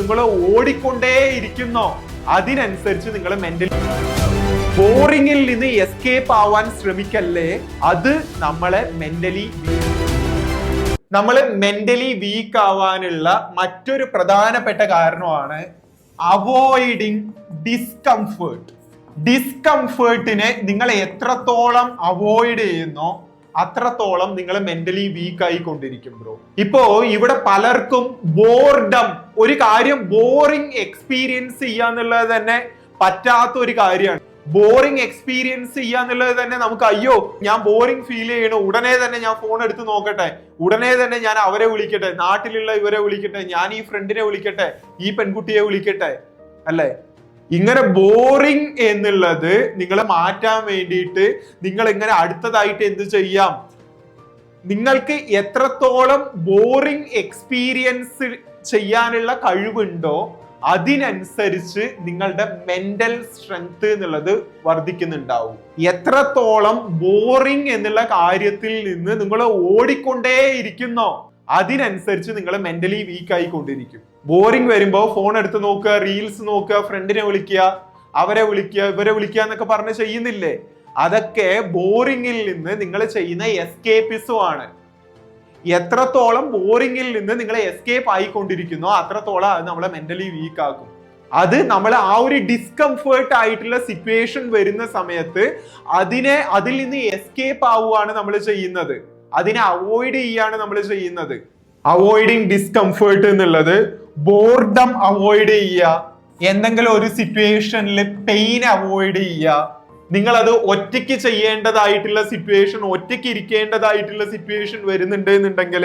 നിങ്ങൾ ഓടിക്കൊണ്ടേ ഇരിക്കുന്നോ അതിനനുസരിച്ച് നിങ്ങൾ മെന്റലി ബോറിംഗിൽ നിന്ന് എസ്കേപ്പ് ആവാൻ ശ്രമിക്കല്ലേ. അത് നമ്മളെ മെന്റലി വീക്ക് ആവാനുള്ള മറ്റൊരു പ്രധാനപ്പെട്ട കാരണമാണ് അവോയ്ഡിങ് ഡിസ്കംഫേർട്ട്. ഡിസ്കംഫേർട്ടിനെ നിങ്ങൾ എത്രത്തോളം അവോയ്ഡ് ചെയ്യുന്നോ അത്രത്തോളം നിങ്ങൾ മെന്റലി വീക്ക് ആയിക്കൊണ്ടിരിക്കും ബ്രോ. ഇപ്പോ ഇവിടെ പലർക്കും ബോർഡം, ഒരു കാര്യം ബോറിംഗ് എക്സ്പീരിയൻസ് ചെയ്യാന്നുള്ളത് തന്നെ പറ്റാത്ത ഒരു കാര്യമാണ്. ബോറിംഗ് എക്സ്പീരിയൻസ് ചെയ്യാന്നുള്ളത് തന്നെ നമുക്ക് അയ്യോ ഞാൻ ബോറിംഗ് ഫീൽ ചെയ്യണു, ഉടനെ തന്നെ ഞാൻ ഫോൺ എടുത്ത് നോക്കട്ടെ, ഉടനെ തന്നെ ഞാൻ അവരെ വിളിക്കട്ടെ, നാട്ടിലുള്ള ഇവരെ വിളിക്കട്ടെ, ഞാൻ ഈ ഫ്രണ്ടിനെ വിളിക്കട്ടെ, ഈ പെൺകുട്ടിയെ വിളിക്കട്ടെ, അല്ലെ? ഇങ്ങനെ ബോറിംഗ് എന്നുള്ളത് നിങ്ങളെ മാറ്റാൻ വേണ്ടിയിട്ട് നിങ്ങൾ ഇങ്ങനെ അടുത്തതായിട്ട് എന്ത് ചെയ്യാം? നിങ്ങൾക്ക് എത്രത്തോളം ബോറിംഗ് എക്സ്പീരിയൻസ് ചെയ്യാനുള്ള കഴിവുണ്ടോ അതിനനുസരിച്ച് നിങ്ങളുടെ മെന്റൽ സ്ട്രെങ്ത് എന്നുള്ളത് വർദ്ധിക്കുന്നുണ്ടാവും. എത്രത്തോളം ബോറിംഗ് എന്നുള്ള കാര്യത്തിൽ നിന്ന് നിങ്ങൾ ഓടിക്കൊണ്ടേ ഇരിക്കുന്നോ അതിനനുസരിച്ച് നിങ്ങൾ മെന്റലി വീക്ക് ആയിക്കൊണ്ടിരിക്കും. ബോറിംഗ് വരുമ്പോ ഫോൺ എടുത്ത് നോക്കുക, റീൽസ് നോക്കുക, ഫ്രണ്ടിനെ വിളിക്കുക, അവരെ വിളിക്കുക, ഇവരെ വിളിക്കുക എന്നൊക്കെ പറഞ്ഞ് ചെയ്യുന്നില്ലേ? അതൊക്കെ ബോറിംഗിൽ നിന്ന് നിങ്ങൾ ചെയ്യുന്ന എസ്കേപ്പിസം ആണ്. എത്രത്തോളം ബോറിംഗിൽ നിന്ന് നിങ്ങൾ എസ്കേപ്പ് ആയിക്കൊണ്ടിരിക്കുന്നോ അത്രത്തോളം അത് നമ്മളെ മെന്റലി വീക്ക് ആക്കും. അത് നമ്മൾ ആ ഒരു ഡിസ്കംഫേർട്ട് ആയിട്ടുള്ള സിറ്റുവേഷൻ വരുന്ന സമയത്ത് അതിൽ നിന്ന് എസ്കേപ്പ് ആവുകയാണ് നമ്മൾ ചെയ്യുന്നത്. അതിനെ അവോയ്ഡ് ചെയ്യാണ് നമ്മൾ ചെയ്യുന്നത്. അവോയ്ഡിങ് ഡിസ്കംഫേർട്ട് എന്നുള്ളത് ബോർഡം അവോയ്ഡ് ചെയ്യുക, എന്തെങ്കിലും ഒരു സിറ്റുവേഷനിൽ പെയിൻ അവോയ്ഡ് ചെയ്യുക, നിങ്ങൾ അത് ഒറ്റയ്ക്ക് ചെയ്യേണ്ടതായിട്ടുള്ള സിറ്റുവേഷൻ, ഒറ്റയ്ക്ക് ഇരിക്കേണ്ടതായിട്ടുള്ള സിറ്റുവേഷൻ വരുന്നുണ്ട് എന്നുണ്ടെങ്കിൽ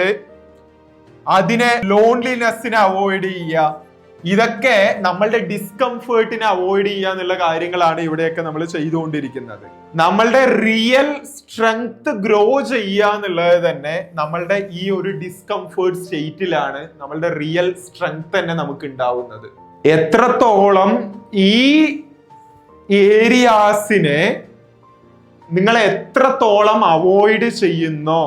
അതിനെ ലോൺലിനെസ്സിനെ അവോയ്ഡ് ചെയ്യുക. ഇതൊക്കെ നമ്മളുടെ ഡിസ്കംഫേർട്ടിനെ അവോയ്ഡ് ചെയ്യുക എന്നുള്ള കാര്യങ്ങളാണ് ഇവിടെയൊക്കെ നമ്മൾ ചെയ്തുകൊണ്ടിരിക്കുന്നത്. നമ്മളുടെ റിയൽ സ്ട്രെങ്ത് ഗ്രോ ചെയ്യുക എന്നുള്ളത് തന്നെ നമ്മളുടെ ഈ ഒരു ഡിസ്കംഫേർട്ട് സ്റ്റേറ്റിലാണ് നമ്മളുടെ റിയൽ സ്ട്രെങ്ത് തന്നെ നമുക്ക് ഉണ്ടാവുന്നത്. എത്രത്തോളം ഈ ഏരിയാസിനെ നിങ്ങൾ എത്രത്തോളം അവോയ്ഡ് ചെയ്യുന്നോ,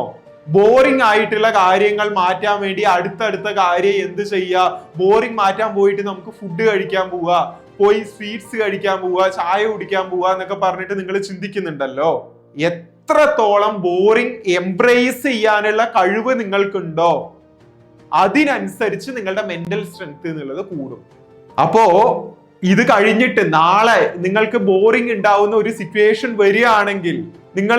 ബോറിംഗ് ആയിട്ടുള്ള കാര്യങ്ങൾ മാറ്റാൻ വേണ്ടി അടുത്തടുത്ത കാര്യം എന്ത് ചെയ്യുക, ബോറിംഗ് മാറ്റാൻ പോയിട്ട് നമുക്ക് ഫുഡ് കഴിക്കാൻ പോവുക, പോയി സ്വീറ്റ്സ് കഴിക്കാൻ പോവുക, ചായ കുടിക്കാൻ പോവുക എന്നൊക്കെ പറഞ്ഞിട്ട് നിങ്ങൾ ചിന്തിക്കുന്നുണ്ടല്ലോ. എത്രത്തോളം ബോറിംഗ് എംബ്രേസ് ചെയ്യാനുള്ള കഴിവ് നിങ്ങൾക്കുണ്ടോ അതിനനുസരിച്ച് നിങ്ങളുടെ മെന്റൽ സ്ട്രെങ്ത് എന്നുള്ളത് കൂടും. അപ്പോ ഇത് കഴിഞ്ഞിട്ട് നാളെ നിങ്ങൾക്ക് ബോറിംഗ് ഉണ്ടാവുന്ന ഒരു സിറ്റുവേഷൻ വരികയാണെങ്കിൽ നിങ്ങൾ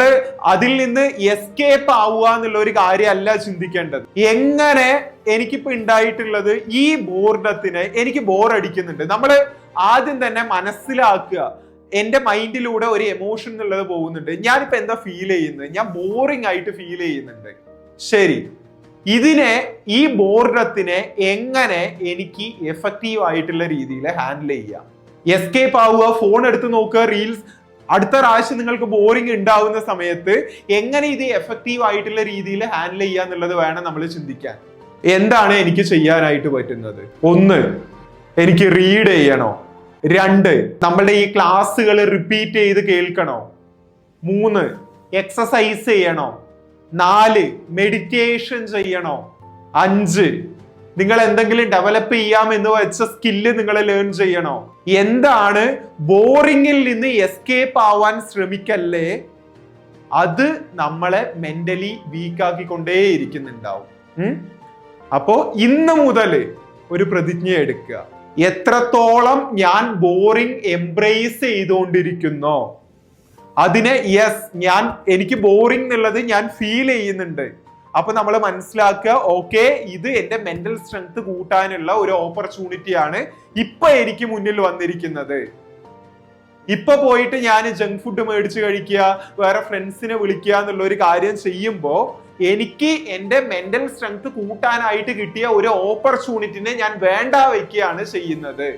അതിൽ നിന്ന് എസ്കേപ്പ് ആവുക എന്നുള്ള ഒരു കാര്യമല്ല ചിന്തിക്കേണ്ടത്. എങ്ങനെ എനിക്കിപ്പോ ഉണ്ടായിട്ടുള്ളത് ഈ ബോർഡത്തിനെ എനിക്ക് ബോർ അടിക്കുന്നുണ്ട്. നമ്മൾ ആദ്യം തന്നെ മനസ്സിലാക്കുക, എന്റെ മൈൻഡിലൂടെ ഒരു എമോഷൻ എന്നുള്ളത് പോകുന്നുണ്ട്. ഞാനിപ്പോ എന്താ ഫീൽ ചെയ്യുന്നത്? ഞാൻ ബോറിംഗ് ആയിട്ട് ഫീൽ ചെയ്യുന്നുണ്ട്. ശരി, ഈ ബോർഡത്തിനെ എങ്ങനെ എനിക്ക് എഫക്റ്റീവ് ആയിട്ടുള്ള രീതിയിൽ ഹാൻഡിൽ ചെയ്യാം? എസ്കേപ്പ് ആവുക, ഫോൺ എടുത്ത് നോക്കുക, റീൽസ്, അടുത്ത പ്രാവശ്യം നിങ്ങൾക്ക് ബോറിംഗ് ഉണ്ടാവുന്ന സമയത്ത് എങ്ങനെ ഇത് എഫക്റ്റീവ് ആയിട്ടുള്ള രീതിയിൽ ഹാൻഡിൽ ചെയ്യുക എന്നുള്ളത് വേണം നമ്മൾ ചിന്തിക്കാൻ. എന്താണ് എനിക്ക് ചെയ്യാനായിട്ട് പറ്റുന്നത്? 1, എനിക്ക് റീഡ് ചെയ്യണോ? 2, നമ്മളുടെ ഈ ക്ലാസ്സുകൾ റിപ്പീറ്റ് ചെയ്ത് കേൾക്കണോ? 3, എക്സസൈസ് ചെയ്യണോ? 4, മെഡിറ്റേഷൻ ചെയ്യണോ? 5, നിങ്ങൾ എന്തെങ്കിലും ഡെവലപ്പ് ചെയ്യാമെന്ന് വെച്ച സ്കില്ല് നിങ്ങൾ ലേൺ ചെയ്യണോ? എന്താണ്? ബോറിംഗിൽ നിന്ന് എസ്കേപ്പ് ആവാൻ ശ്രമിക്കല്ലേ. അത് നമ്മളെ മെന്റലി വീക്ക് ആക്കിക്കൊണ്ടേ ഇരിക്കുന്നുണ്ടാവും. അപ്പോ ഇന്ന് മുതൽ ഒരു പ്രതിജ്ഞ എടുക്കുക. എത്രത്തോളം ഞാൻ ബോറിംഗ് എംബ്രേസ് ചെയ്തുകൊണ്ടിരിക്കുന്നോ അതിനെ എനിക്ക് ബോറിംഗ് എന്നുള്ളത് ഞാൻ ഫീൽ ചെയ്യുന്നുണ്ട്. അപ്പൊ നമ്മൾ മനസ്സിലാക്കുക, ഓക്കെ, ഇത് എന്റെ മെന്റൽ സ്ട്രെങ്ത് കൂട്ടാനുള്ള ഒരു ഓപ്പർച്യൂണിറ്റി ആണ് ഇപ്പൊ എനിക്ക് മുന്നിൽ വന്നിരിക്കുന്നത്. ഇപ്പൊ പോയിട്ട് ഞാൻ ജങ്ക് ഫുഡ് മേടിച്ച് കഴിക്കുക, വേറെ ഫ്രണ്ട്സിനെ വിളിക്കുക എന്നുള്ള ഒരു കാര്യം ചെയ്യുമ്പോൾ എനിക്ക് എന്റെ മെന്റൽ സ്ട്രെങ്ത് കൂട്ടാനായിട്ട് കിട്ടിയ ഒരു ഓപ്പർച്യൂണിറ്റിനെ ഞാൻ വേണ്ട വയ്ക്കുകയാണ് ചെയ്യുന്നത്.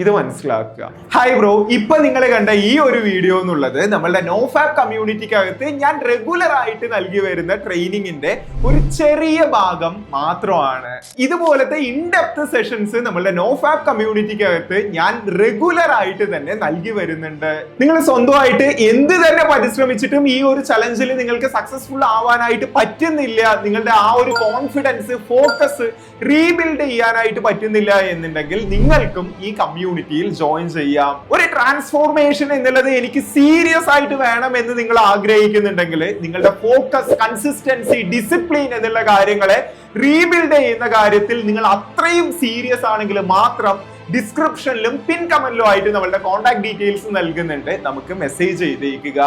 ഇത് മനസ്സിലാക്കുക. ഹായ് ബ്രോ, ഇപ്പൊ നിങ്ങൾ കണ്ട ഈ ഒരു വീഡിയോ എന്നുള്ളത് നമ്മളുടെ നോഫാബ് കമ്മ്യൂണിറ്റിക്കകത്ത് ഞാൻ റെഗുലർ ആയിട്ട് നൽകി വരുന്ന ട്രെയിനിങ്ങിന്റെ ഒരു ചെറിയ ഭാഗം മാത്രമാണ്. ഇതുപോലത്തെ ഇൻഡെപ്ത് സെഷൻസ് നമ്മളുടെ നോഫാബ് കമ്മ്യൂണിറ്റിക്കകത്ത് ഞാൻ റെഗുലർ ആയിട്ട് തന്നെ നൽകി വരുന്നുണ്ട്. നിങ്ങൾ സ്വന്തമായിട്ട് എന്ത് തന്നെ പരിശ്രമിച്ചിട്ടും ഈ ഒരു ചലഞ്ചിൽ നിങ്ങൾക്ക് സക്സസ്ഫുൾ ആവാനായിട്ട് പറ്റുന്നില്ല, നിങ്ങളുടെ ആ ഒരു കോൺഫിഡൻസ്, ഫോക്കസ് റീബിൽഡ് ചെയ്യാനായിട്ട് പറ്റുന്നില്ല എന്നുണ്ടെങ്കിൽ നിങ്ങൾക്കും ഈ കമ്മ്യൂണിറ്റിയിൽ ജോയിൻ ചെയ്യാം. ഒരു ട്രാൻസ്ഫോർമേഷൻ എന്നുള്ളത് എനിക്ക് സീരിയസ് ആയിട്ട് വേണം എന്ന് നിങ്ങൾ ആഗ്രഹിക്കുന്നുണ്ടെങ്കിൽ നിങ്ങളുടെ ഫോക്കസ്, കൺസിസ്റ്റൻസി, ഡിസിപ്ലിൻ എന്നുള്ള കാര്യങ്ങളെ റീബിൽഡ് ചെയ്യുന്ന കാര്യത്തിൽ നിങ്ങൾ അത്രയും സീരിയസ് ആണെങ്കിൽ മാത്രം ഡിസ്ക്രിപ്ഷനിലും പിൻ കമന്റിലും ആയിട്ട് നമ്മളുടെ കോൺടാക്ട് ഡീറ്റെയിൽസ് നൽകുന്നുണ്ട്. നമുക്ക് മെസ്സേജ് ചെയ്തേക്കുക.